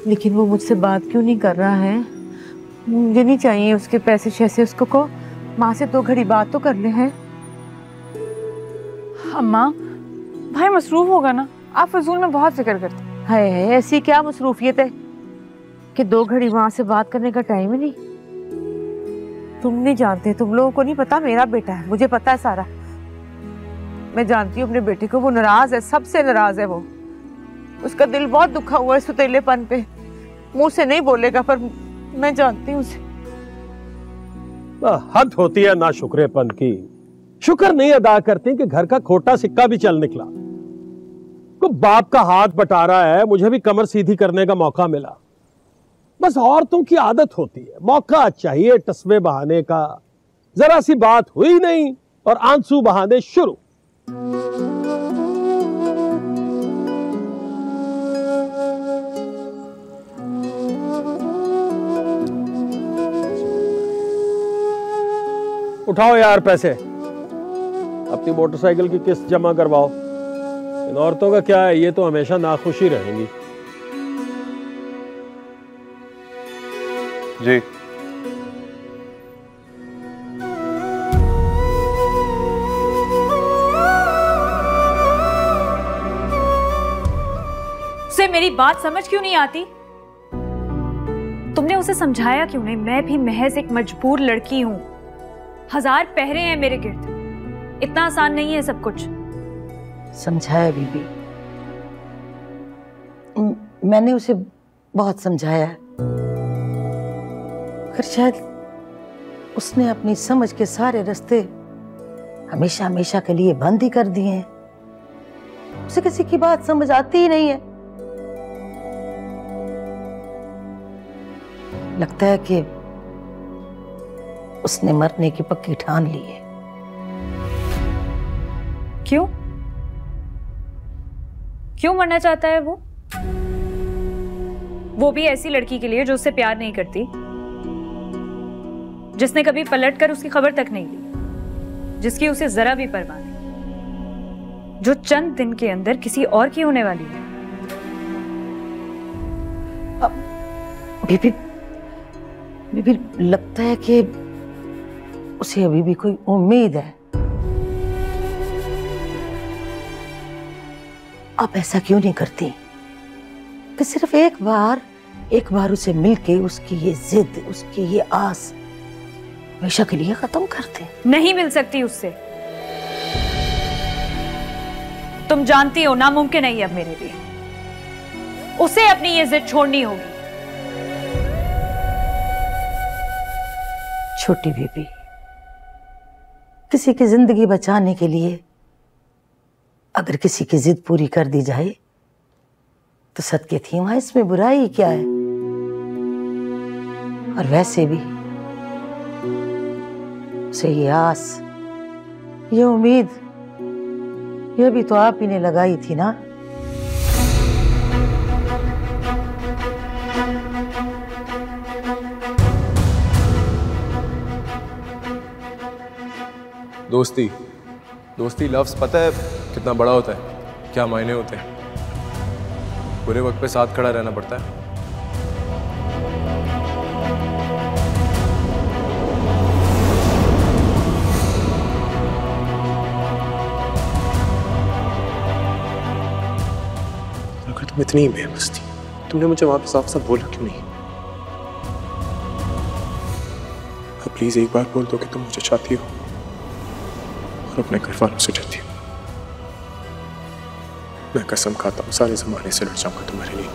लेकिन वो मुझसे बात क्यों नहीं कर रहा है? मुझे नहीं चाहिए उसके पैसे शैसे, उसको को माँ से 2 घड़ी बात तो कर ले हैं। अम्मा, भाई मसरूफ होगा ना, आप फजूल में बहुत फिक्र करते हैं। हाय ऐसी क्या मसरूफियत है कि 2 घड़ी वहां से बात करने का टाइम ही नहीं? तुम नहीं जानते, तुम लोगों को नहीं पता, मेरा बेटा है, मुझे पता है सारा। मैं जानती हूँ अपने बेटे को, वो नाराज है, सबसे नाराज है वो। उसका दिल बहुत दुखा हुआ है इस सुतीलेपन पे। मुंह से नहीं बोलेगा पर मैं जानती हूँ उसे। हद होती है नाशुक्रेपन की। शुक्र नहीं अदा करती कि घर का खोटा सिक्का भी चल निकला। को बाप का हाथ बटा रहा है, मुझे भी कमर सीधी करने का मौका मिला। बस औरतों की आदत होती है, मौका चाहिए टस्वे बहाने का। जरा सी बात हुई नहीं और आंसू बहाने शुरू। उठाओ यार पैसे, अपनी मोटरसाइकिल की किस्त जमा करवाओ। इन औरतों का क्या है, ये तो हमेशा नाखुशी रहेंगी। जी उसे मेरी बात समझ क्यों नहीं आती? तुमने उसे समझाया क्यों नहीं? मैं भी महज एक मजबूर लड़की हूं, 1000 पहरे हैं मेरे गिर्द, इतना आसान नहीं है सब कुछ। समझाया बीबी, मैंने उसे बहुत समझाया, पर शायद उसने अपनी समझ के सारे रास्ते हमेशा हमेशा के लिए बंद ही कर दिए हैं। उसे किसी की बात समझ आती ही नहीं है। लगता है कि उसने मरने की पक्की ठान ली है। क्यों? क्यों मरना चाहता है वो भी ऐसी लड़की के लिए जो उससे प्यार नहीं करती, जिसने कभी पलट कर उसकी खबर तक नहीं ली, जिसकी उसे जरा भी परवाह नहीं, जो चंद दिन के अंदर किसी और की होने वाली है। बीबी बीबी, लगता है कि उसे अभी भी कोई उम्मीद है। आप ऐसा क्यों नहीं करती कि सिर्फ एक बार उसे मिलके उसकी ये जिद, उसकी ये आस हमेशा के लिए खत्म कर दे? नहीं मिल सकती उससे, तुम जानती हो नामुमकिन है ये अब मेरे लिए। उसे अपनी ये जिद छोड़नी होगी। छोटी बीबी, किसी की जिंदगी बचाने के लिए अगर किसी की जिद पूरी कर दी जाए तो सदके थी वहां, इसमें बुराई क्या है? और वैसे भी उसे ये आस, ये उम्मीद, ये भी तो आप ही ने लगाई थी ना। दोस्ती लफ्ज़ पता है कितना बड़ा होता है, क्या मायने होते हैं। बुरे वक्त पे साथ खड़ा रहना पड़ता है। अगर तुम इतनी बेबस थी, तुमने मुझे वहां पे साफ साफ बोला क्यों नहीं? अब प्लीज एक बार बोल दो कि तुम मुझे चाहती हो और अपने घर वालों से डरती हो। मैं कसम खाता हूँ सारे जमाने से लड़ जाऊंगा तुम्हारे लिए।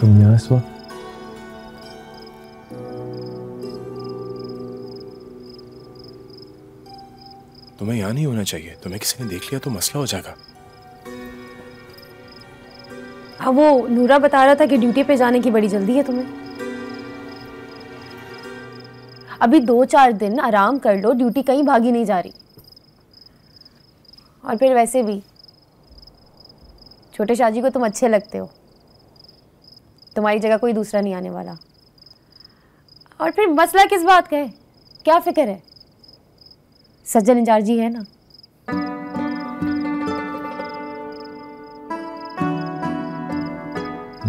तुम यहाँ इस वक्त? तुम्हें यहाँ नहीं होना चाहिए, तुम्हें किसी ने देख लिया तो मसला हो जाएगा। अब वो नूरा बता रहा था कि ड्यूटी पे जाने की बड़ी जल्दी है तुम्हें। अभी 2-4 दिन आराम कर लो, ड्यूटी कहीं भागी नहीं जा रही। और फिर वैसे भी छोटे शाहजी को तुम अच्छे लगते हो, तुम्हारी जगह कोई दूसरा नहीं आने वाला। और फिर मसला किस बात का है, क्या फिक्र है? सज्जन इंचार्ज जी है ना।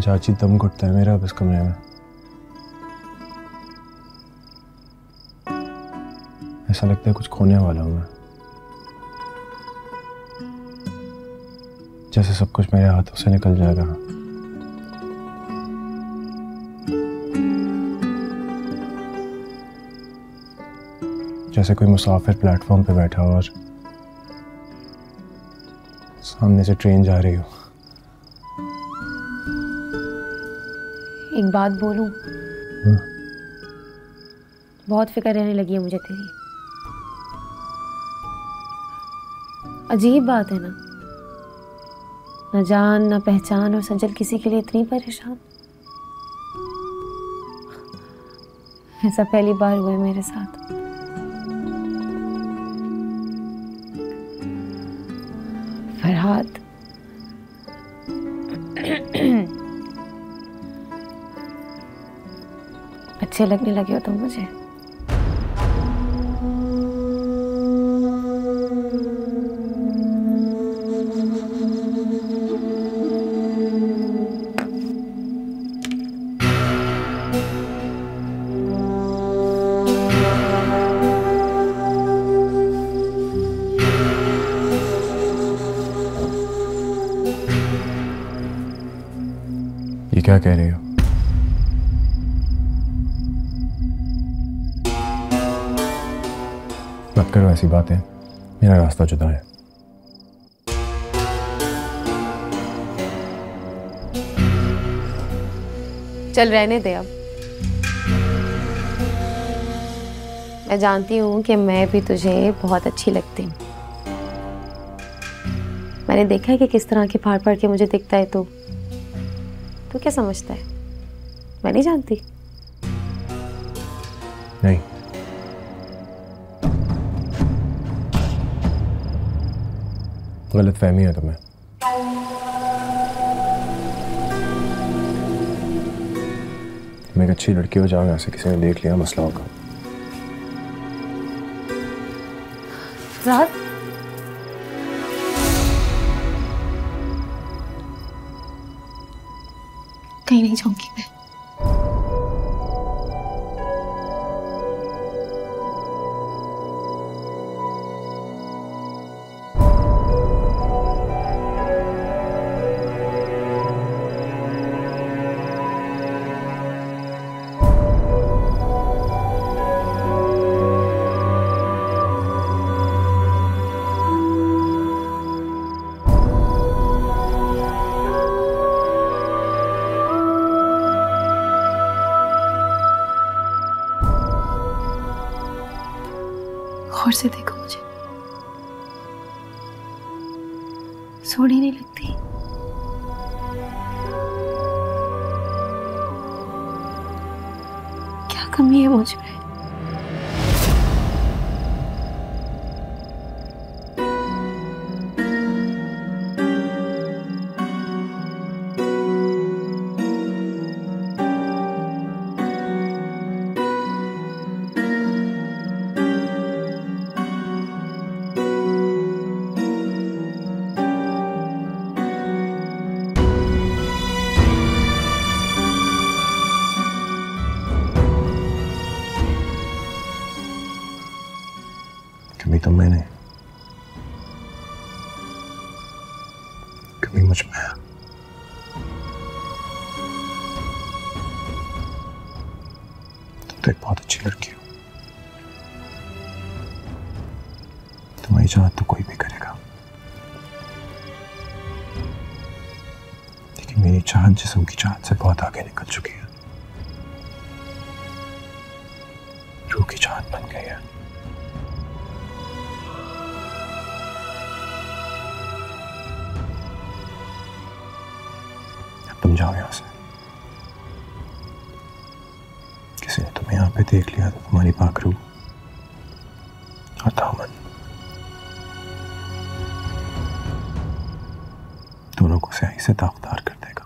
चाची दम घुटता है मेरा अब इस कमरे में। ऐसा लगता है कुछ खोने वाला हूं मैं, जैसे सब कुछ मेरे हाथों से निकल जाएगा। जैसे कोई मुसाफिर प्लेटफॉर्म पे बैठा हो और सामने से ट्रेन जा रही हो। एक बात बोलूं? बहुत फिक्र रहने लगी है मुझे तेरी। अजीब बात है ना, न जान न पहचान और सजल किसी के लिए इतनी परेशान। ऐसा पहली बार हुआ है मेरे साथ। फरहाद, अच्छे लगने लगे हो तुम मुझे। ये क्या कह रही हो? मत करो ऐसी बातें, मेरा रास्ता जुदा है। चल रहने दे अब। मैं जानती हूँ कि मैं भी तुझे बहुत अच्छी लगती हूँ। मैंने देखा है कि किस तरह के फाड़ फाड़ के मुझे दिखता है। तू क्या समझता है मैं नहीं जानती? नहीं, गलत फहमी है तुम्हें। तुम एक अच्छी लड़की हो, जाओ यहाँ से, किसी ने देख लिया मसला होगा। रात कहीं नहीं जाऊंगी मैं। गौर से देखो मुझे, सोड़ी नहीं लगती। क्या कमी है मुझ में? कभी तो मैंने, कभी मुझ में। तुम तो एक बहुत अच्छी लड़की हो, तुम्हारी चाहत तो कोई भी करेगा, लेकिन मेरी चाहत जिस्म की चाहत से बहुत आगे निकल चुकी है, रूह की चाहत बन गई है। अब तुम जाओ यहां से। किसी ने तुम्हें यहां पे देख लिया तो तुम्हारी पाक रूह और दामन दोनों को स्याही से दागदार कर देगा।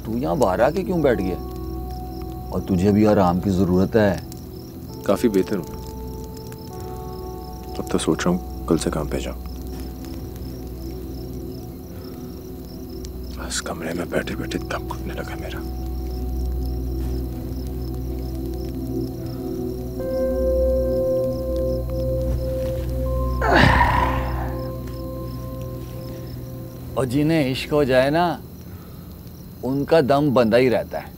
तू यहाँ बाहर आके क्यों बैठ गया? और तुझे भी आराम की जरूरत है। काफी बेहतर हूँ। अब तो सोच रहा हूँ कल से काम पे जाऊँ। बस कमरे में बैठे बैठे दम घुटने लगा मेरा। और जिन्हें इश्क हो जाए ना, उनका दम बंधा ही रहता है,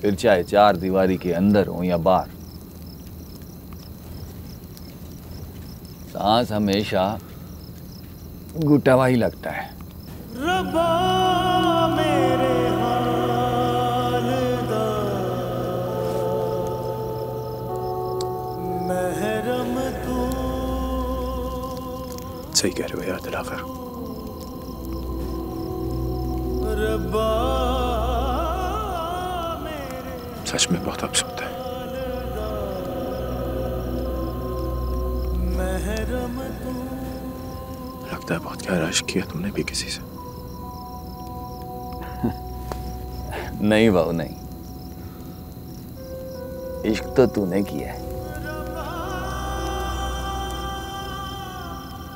फिर चाहे चार दीवारी के अंदर हो या बाहर। सांस हमेशा घुटा हुआ ही लगता है। रब्बा मेरे हाल दा महरम तू। सही कह रहे हो यार दिलावर। रब्बा सच में बहुत अफसोस है। महरम तू। लगता है बहुत गहरा इश्क किया तुमने भी किसी से। नहीं बहू नहीं, इश्क तो तूने किया है।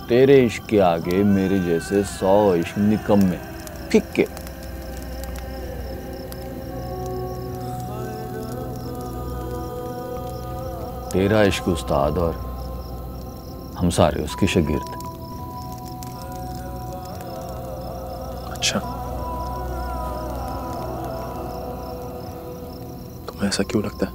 तेरे इश्क के आगे मेरे जैसे 100 इश्क निकम्मे फिक्के। तेरा इश्क उस्ताद और हम सारे उसके शागिर्द। अच्छा, तुम्हें ऐसा क्यों लगता है?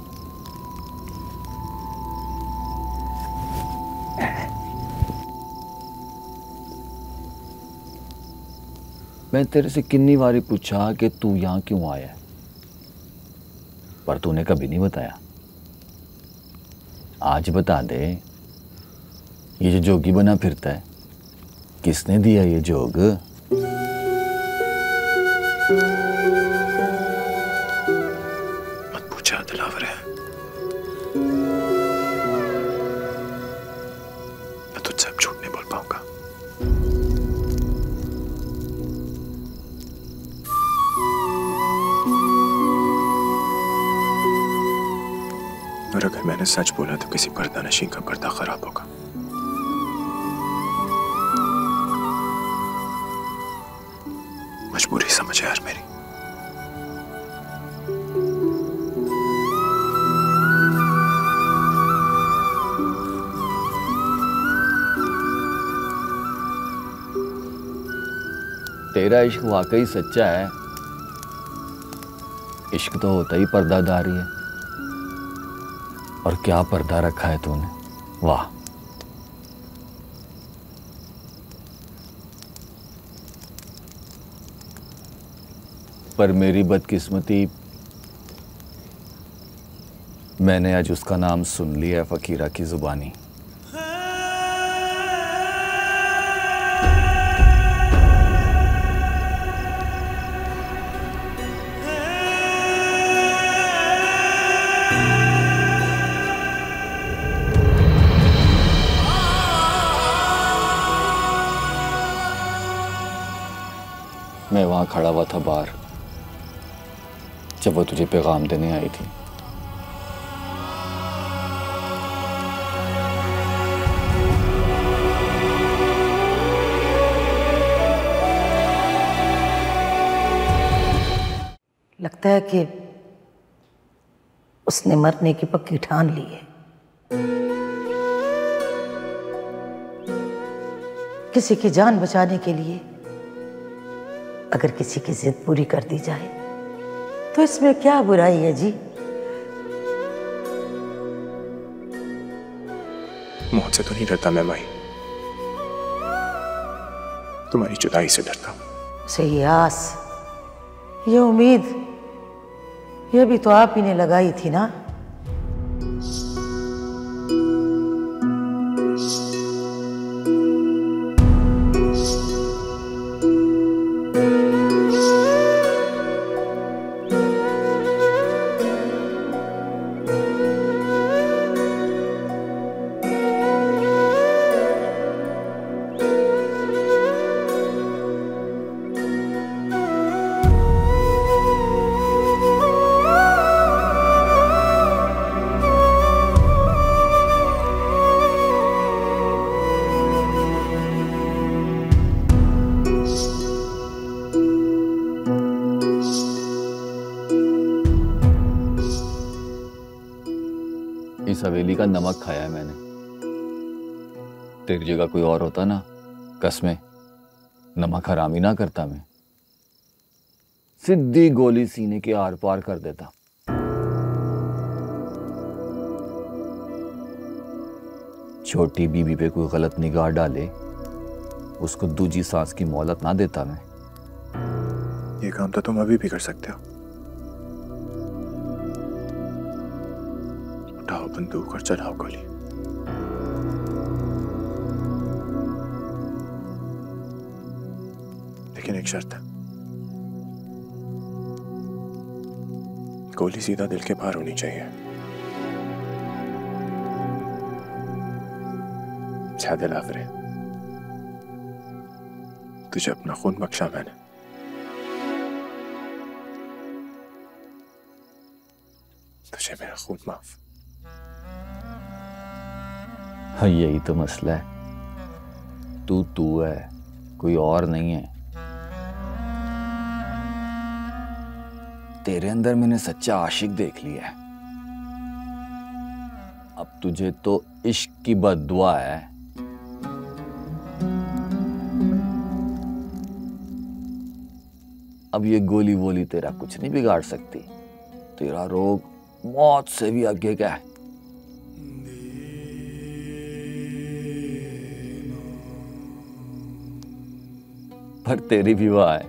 मैं तेरे से कितनी बारी पूछा कि तू यहां क्यों आया है, पर तूने कभी नहीं बताया। आज बता दे, ये जो जोगी बना फिरता है, किसने दिया ये जोग? मत पूछा दिलावर है, मैं तुझसे अब झूठ नहीं बोल पाऊंगा। और अगर मैंने सच बोला तो किसी पर्दा नशीं का पर्दा खराब होगा। मजबूरी समझ यार मेरी। तेरा इश्क वाकई सच्चा है। इश्क तो होता ही पर्दादारी है, और क्या पर्दा रखा है तूने, वाह। पर मेरी बदकिस्मती, मैंने आज उसका नाम सुन लिया है फकीरा की जुबानी। मैं वहां खड़ा हुआ था बाहर, जब वो तुझे पैगाम देने आई थी। लगता है कि उसने मरने की पक्की ठान ली है। किसी की जान बचाने के लिए अगर किसी की जिद पूरी कर दी जाए तो इसमें क्या बुराई है जी? मौत से तो नहीं डरता मैं माई, तुम्हारी जुदाई से डरता हूं। उसे ये आस, ये उम्मीद, ये भी तो आप ही ने लगाई थी ना। इस हवेली का नमक खाया है मैंने। तेरी जगह कोई और होता ना, कसमें नमक हरामी ना करता मैं, सीधी गोली सीने के आर पार कर देता। छोटी बीबी पे कोई गलत निगाह डाले, उसको दूजी सांस की मोहलत ना देता मैं। ये काम तो तुम अभी भी कर सकते हो। उठाओ बंदूक और चलाओ गोली। लेकिन एक शर्त है, गोली सीधा दिल के बाहर होनी चाहिए। दिल आफरे, तुझे अपना खून बख्शा मैंने, तुझे मेरा खून माफ। हाँ, यही तो मसला है। तू है, कोई और नहीं है। तेरे अंदर मैंने सच्चा आशिक देख लिया है। अब तुझे तो इश्क की बद्दुआ है। अब ये गोली वोली तेरा कुछ नहीं बिगाड़ सकती। तेरा रोग मौत से भी आगे का है। पर तेरी विवाह है,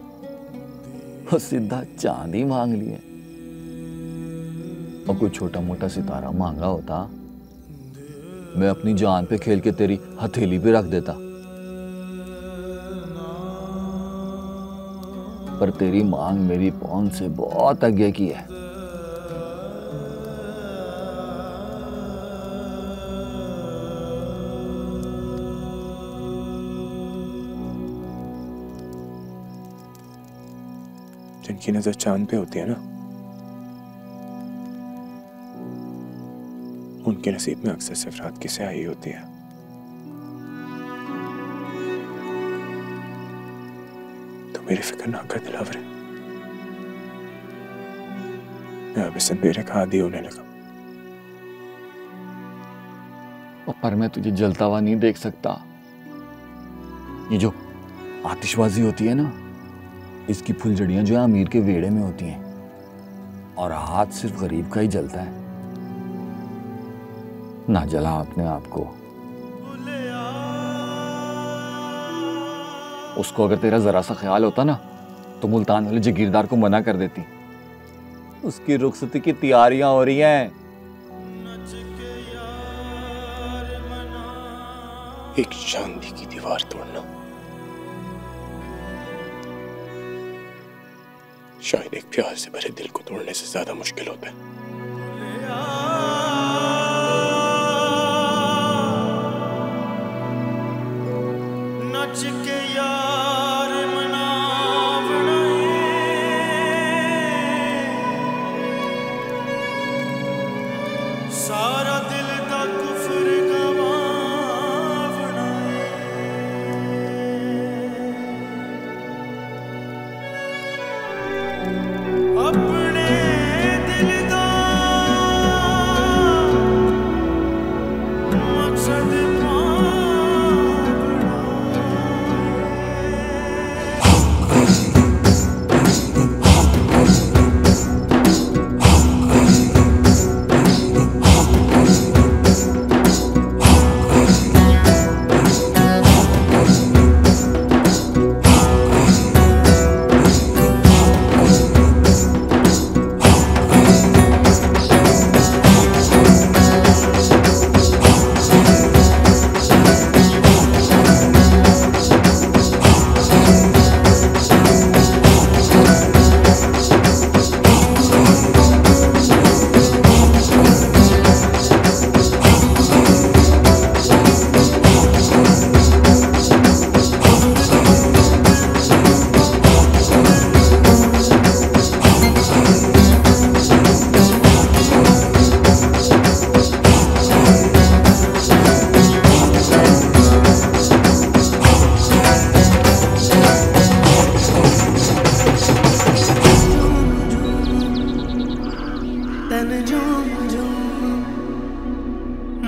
वो सीधा चांदी मांग लिए। और कोई छोटा मोटा सितारा मांगा होता, मैं अपनी जान पे खेल के तेरी हथेली पे रख देता। पर तेरी मांग मेरी पहुंच से बहुत आगे की है। जिनकी नजर चांद पे होती है ना, उनके नसीब में अक्सर सिर्फ रात की स्याही होती है। तो मेरी फिक्र ना कर दिलावर। मैं अब इस अंधेरे का आदी होने लगा। पर मैं तुझे जलता हुआ नहीं देख सकता। ये जो आतिशबाजी होती है ना, इसकी फुलझड़ियां जो है अमीर के वेड़े में होती हैं, और हाथ सिर्फ गरीब का ही जलता है। ना जला अपने आप को। उसको अगर तेरा जरा सा ख्याल होता ना, तो मुल्तान वाले जागीरदार को मना कर देती। उसकी रुखसती की तैयारियां हो रही हैं। एक चांदी की दीवार तोड़ना शायद एक प्यार से भरे दिल को तोड़ने से ज्यादा मुश्किल होता है। नच के यार मना सारा दिल का कुफर गवा अपने दिल का मकसद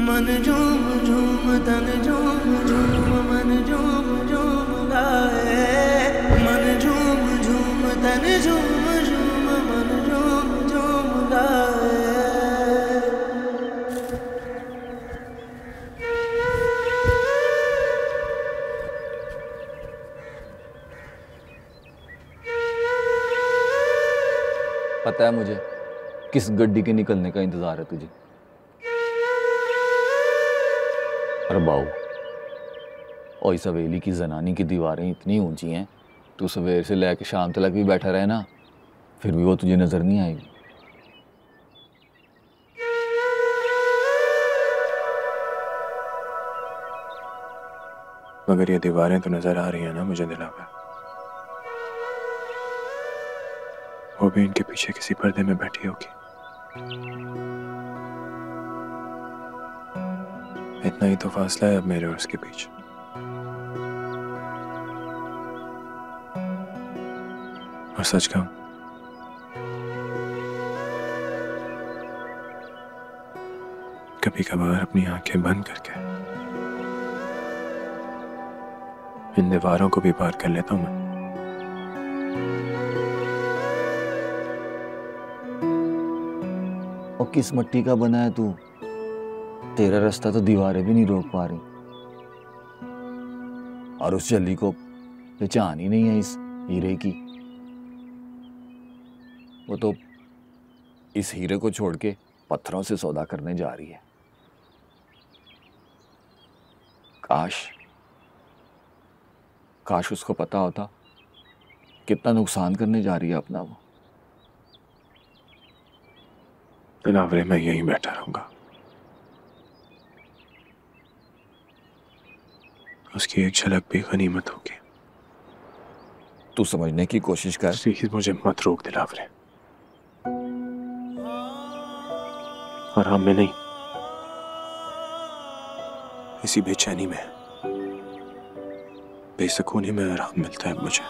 मन झूम झूम तन झूम झूम मन झूम झूम गाए मन झूम झूम तन झूम झूम मन झूम झूम गाए। पता है मुझे किस गड्डी के निकलने का इंतजार है तुझे। अरे बाऊ, और इस हवेली की जनानी की दीवारें इतनी ऊंची हैं, तू सवेर से लेकर शाम तक भी बैठा रहे ना, फिर भी वो तुझे नजर नहीं आएगी। मगर ये दीवारें तो नजर आ रही हैं ना मुझे दिलावर। वो भी इनके पीछे किसी पर्दे में बैठी होगी। इतना ही तो फासला है अब मेरे और उसके बीच। और सच कहूं, कभी कभार अपनी आंखें बंद करके इन दीवारों को भी पार कर लेता हूं मैं। और किस मिट्टी का बना है तू? तेरा रास्ता तो दीवारें भी नहीं रोक पा रही, और उस जल्ली को पहचान ही नहीं है इस हीरे की। वो तो इस हीरे को छोड़ के पत्थरों से सौदा करने जा रही है। काश उसको पता होता कितना नुकसान करने जा रही है अपना वो। दिलावरे, मैं यहीं बैठा रहूंगा, उसकी एक झलक भी गनीमत होगी। तू समझने की कोशिश कर। प्लीज मुझे मत रोक दिलावरे। आराम में नहीं, इसी बेचैनी में, बेसुकूनी में आराम मिलता है मुझे।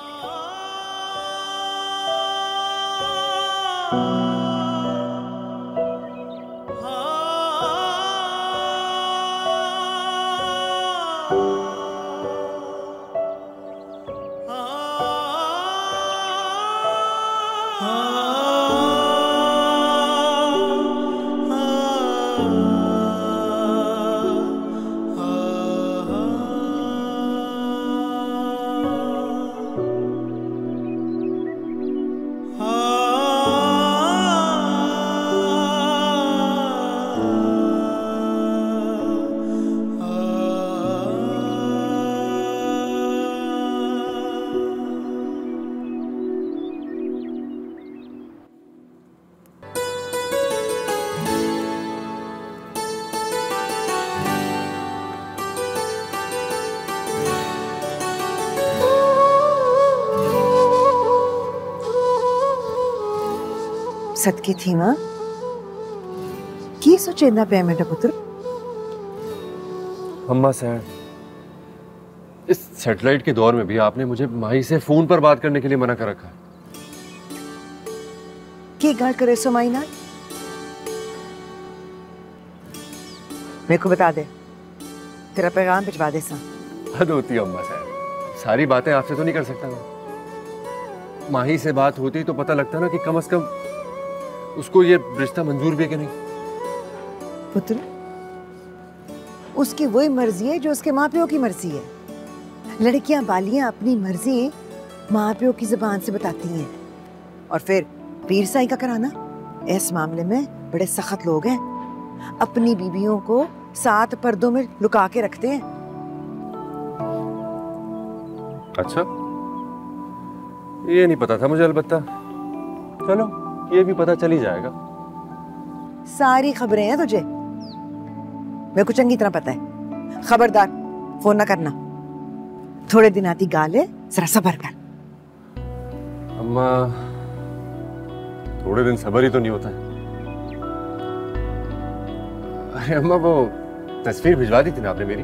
सदके थी मां की सोचेंदा पे मेरा पुत्र। अम्मा सैन, इस सैटेलाइट के दौर में भी आपने मुझे माही से फोन पर बात करने के लिए मना कर रखा है। की गल करे सो माई नाल? मेरे को बता दे, तेरा पैगाम भिजवा दे सा। हद होती है अम्मा सैन, सारी बातें आपसे तो नहीं कर सकता मैं। माही से बात होती तो पता लगता ना कि कम से कम उसको ये रिश्ता मंजूर भी है कि नहीं। पुत्र, उसकी वही मर्जी है जो उसके माँ प्यो की मर्जी है। लड़कियां बालियां अपनी मर्जी माँ प्यो की जुबान से बताती हैं, और फिर पीर साईं का कराना। इस मामले में बड़े सख्त लोग हैं, अपनी बीबियों को 7 पर्दों में लुका के रखते हैं। अच्छा, ये नहीं पता था मुझे। अलबत्ता चलो, ये भी पता चल ही जाएगा। सारी खबरें हैं तुझे, मेरे को चंगी तरह पता है। खबरदार फोन ना करना, थोड़े दिन आती गाले, जरा सब्र कर। अम्मा, थोड़े दिन सब्र ही तो नहीं होता है। अरे अम्मा, वो तस्वीर भिजवा दी थी ना आपने मेरी,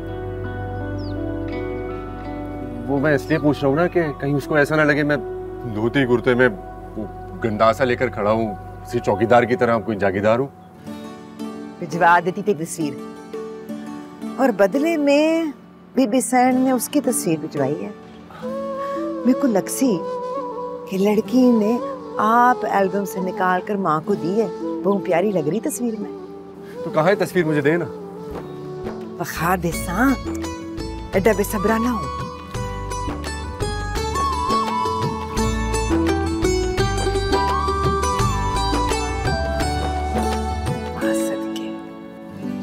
वो मैं इसलिए पूछ रहा हूँ ना कि कहीं उसको ऐसा ना लगे मैं धोती कुर्ते में गंडासा लेकर खड़ा हूँ, किसी चौकीदार की तरह कोई जागीरदार हूँ। भिजवा देती थी तस्वीर, और बदले में बीबी सैन ने उसकी तस्वीर भिजवाई है। मेरे को लगसी कि लड़की ने आप एल्बम से निकाल कर माँ को दी है। बहुत प्यारी लग रही तस्वीर में। तो कहाँ है तस्वीर, मुझे देना। बखा दे सा, एडा बेसब्रा ना हो।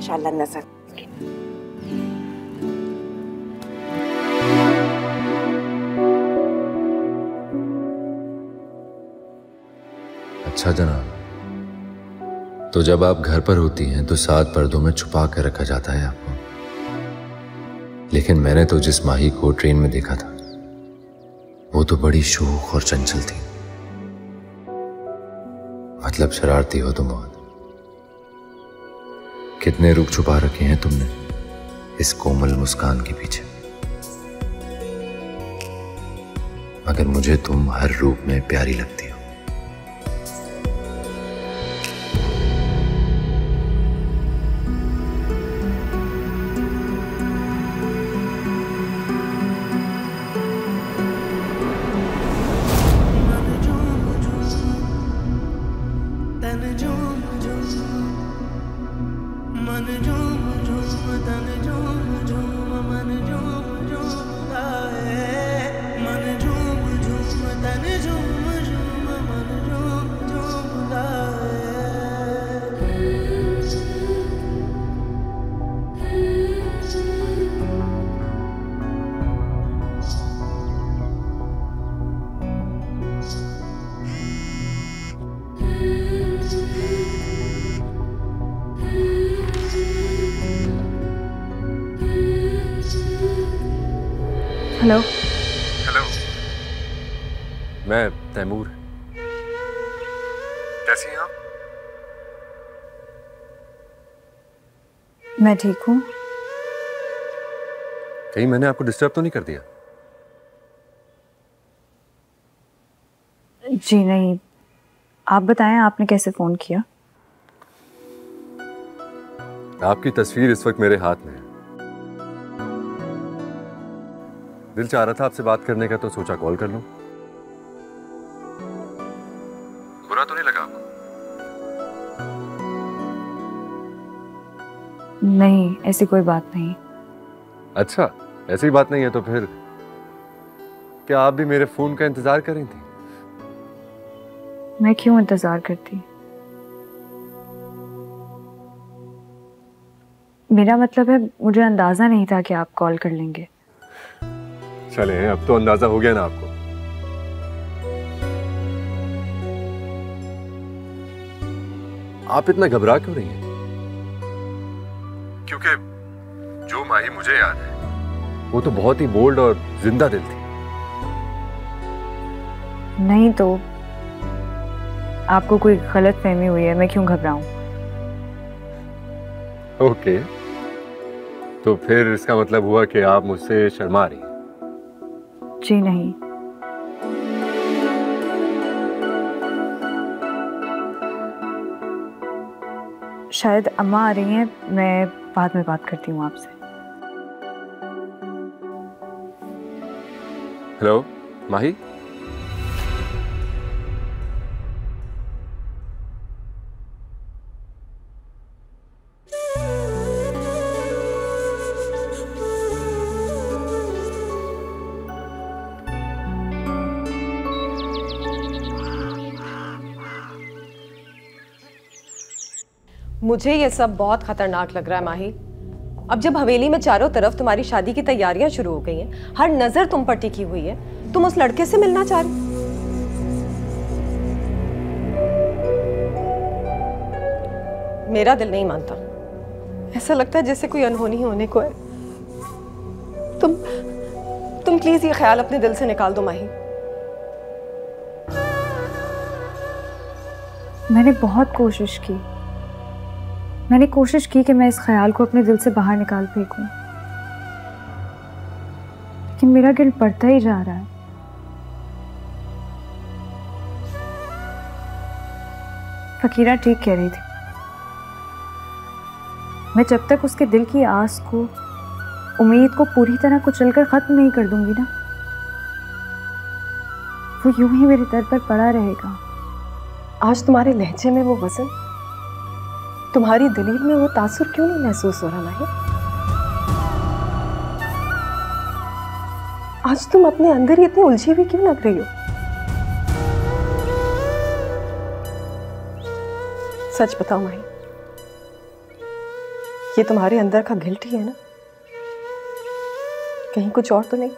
इंशाल्लाह नजर। अच्छा जनाब, तो जब आप घर पर होती हैं तो 7 पर्दों में छुपा कर रखा जाता है आपको, लेकिन मैंने तो जिस माही को ट्रेन में देखा था वो तो बड़ी शूख और चंचल थी। मतलब शरारती हो तुम बहुत। कितने रूप छुपा रखे हैं तुमने इस कोमल मुस्कान के पीछे, मगर मुझे तुम हर रूप में प्यारी लगती हो। हेलो। हेलो, मैं तैमूर। कैसी हैं आप? मैं ठीक हूँ। कहीं मैंने आपको डिस्टर्ब तो नहीं कर दिया? जी नहीं, आप बताएं आपने कैसे फोन किया? आपकी तस्वीर इस वक्त मेरे हाथ में है। दिल चाह रहा था आपसे बात करने का, तो सोचा कॉल कर लूं। बुरा तो नहीं लगा आपको? नहीं, ऐसी कोई बात नहीं। अच्छा, ऐसी बात नहीं है तो फिर क्या आप भी मेरे फोन का इंतजार कर रही थी? मैं क्यों इंतजार करती? मेरा मतलब है, मुझे अंदाजा नहीं था कि आप कॉल कर लेंगे। चले, अब तो अंदाजा हो गया ना आपको। आप इतना घबरा क्यों रही हैं? क्योंकि जो माही मुझे याद है वो तो बहुत ही बोल्ड और जिंदा दिल थी। नहीं तो आपको कोई गलत फहमी हुई है, मैं क्यों घबराऊं? ओके, तो फिर इसका मतलब हुआ कि आप मुझसे शर्मा रही हैं। जी नहीं। शायद अम्मा आ रही हैं, मैं बाद में बात करती हूँ आपसे। हेलो माही। मुझे ये सब बहुत खतरनाक लग रहा है माही। अब जब हवेली में चारों तरफ तुम्हारी शादी की तैयारियां शुरू हो गई हैं, हर नजर तुम पर टिकी हुई है, तुम उस लड़के से मिलना चाह रही? मेरा दिल नहीं मानता। ऐसा लगता है जैसे कोई अनहोनी होने को है। तुम प्लीज ये ख्याल अपने दिल से निकाल दो माही। मैंने बहुत कोशिश की। मैंने कोशिश की कि मैं इस ख्याल को अपने दिल से बाहर निकाल फेंकूं, लेकिन मेरा गिल्ट बढ़ता ही जा रहा है। फकीरा ठीक कह रही थी। मैं जब तक उसके दिल की आस को, उम्मीद को पूरी तरह कुचलकर खत्म नहीं कर दूंगी ना, वो यूं ही मेरे दर पर पड़ा रहेगा। आज तुम्हारे लहजे में वो वजन, तुम्हारी दलील में वो तासुर क्यों नहीं महसूस हो रहा माही? आज तुम अपने अंदर ही इतनी उलझी हुई क्यों लग रही हो? सच बताओ माही, ये तुम्हारे अंदर का गिल्ट ही है ना? कहीं कुछ और तो नहीं?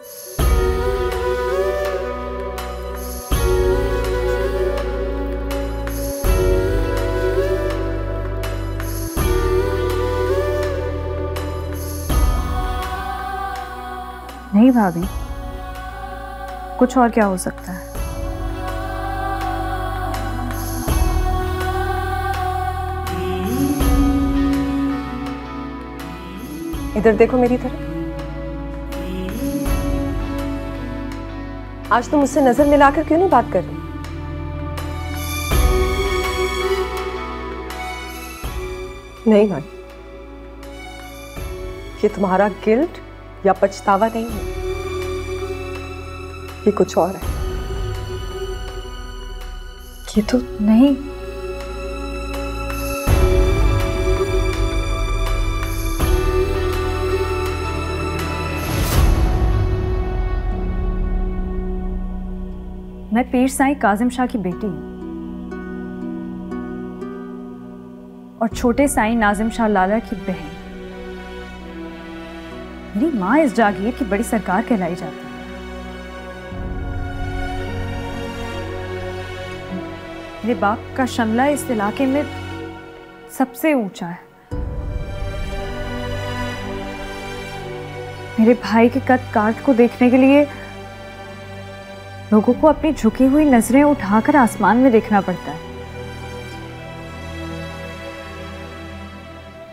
नहीं भाभी, कुछ और क्या हो सकता है? इधर देखो मेरी तरफ। आज तुम मुझसे नजर मिलाकर क्यों नहीं बात कर रही? नहीं माही, ये तुम्हारा गिल्ट या पछतावा नहीं है, ये कुछ और है। ये तो नहीं। मैं पीर साईं काजिम शाह की बेटी हूं और छोटे साईं नाजिम शाह लाला की बहन। मेरी माँ इस जागीर की बड़ी सरकार कहलाई जाती है। मेरे बाप का शमला इस इलाके में सबसे ऊंचा है। मेरे भाई के कद काठ को देखने के लिए लोगों को अपनी झुकी हुई नजरें उठाकर आसमान में देखना पड़ता है।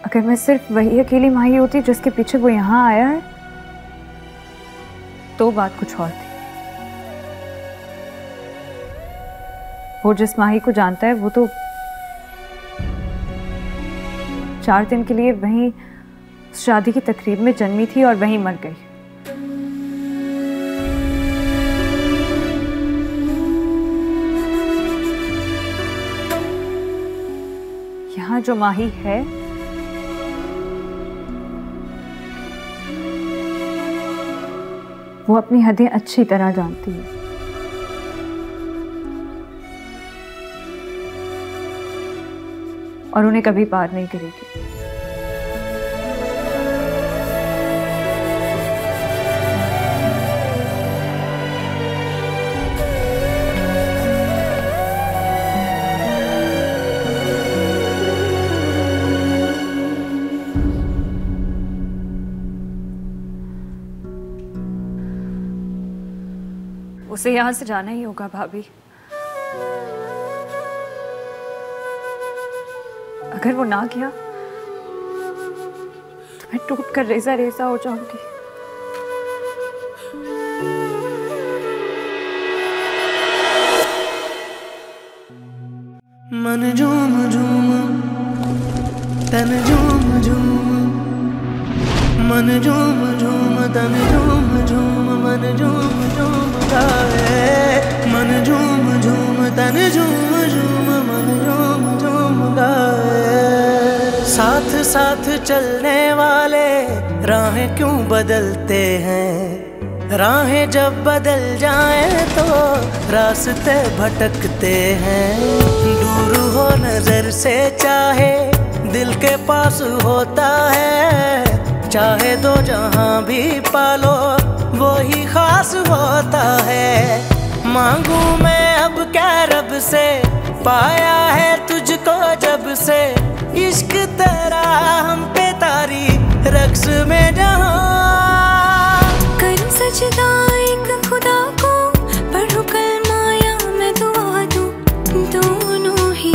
अगर मैं सिर्फ वही अकेली माही होती जिसके पीछे वो यहाँ आया है तो बात कुछ और थी। वो जिस माही को जानता है वो तो 4 दिन के लिए वहीं शादी की तकरीब में जन्मी थी और वहीं मर गई। यहाँ जो माही है वो अपनी हदें अच्छी तरह जानती है। और उन्हें कभी पार नहीं करेगी। उसे यहां से जाना ही होगा भाभी। अगर वो ना किया तो मैं टूट कर रेजा रेजा हो जाऊंगी। मन झूम झूम तन झूम झूम, मन झूम झूम तन झूम झूम, मन झूम झूम गाए। मन झूम झूम तन झूम झूम, मन झूम झूम गाए। साथ साथ चलने वाले राहें क्यों बदलते हैं? राहें जब बदल जाएं तो रास्ते भटकते हैं। दूर हो नजर से चाहे दिल के पास होता है। चाहे दो जहां भी पालो वो ही खास होता है। मांगू मैं अब क्या रब से, पाया है तुझको जब से। इश्क तेरा हम पे तारी रक्स में जहां। करूं सजदा एक खुदा को, पढ़ूं कलमा या मैं दुआ दूं। दोनों ही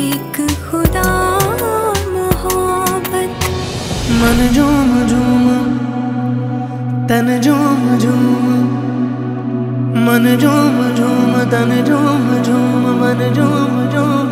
एक खुदा मोहब्बत। मन झूम झूम तन झूम झूम, मन झूम झूम तन झूम झूम, मन झूम झूम।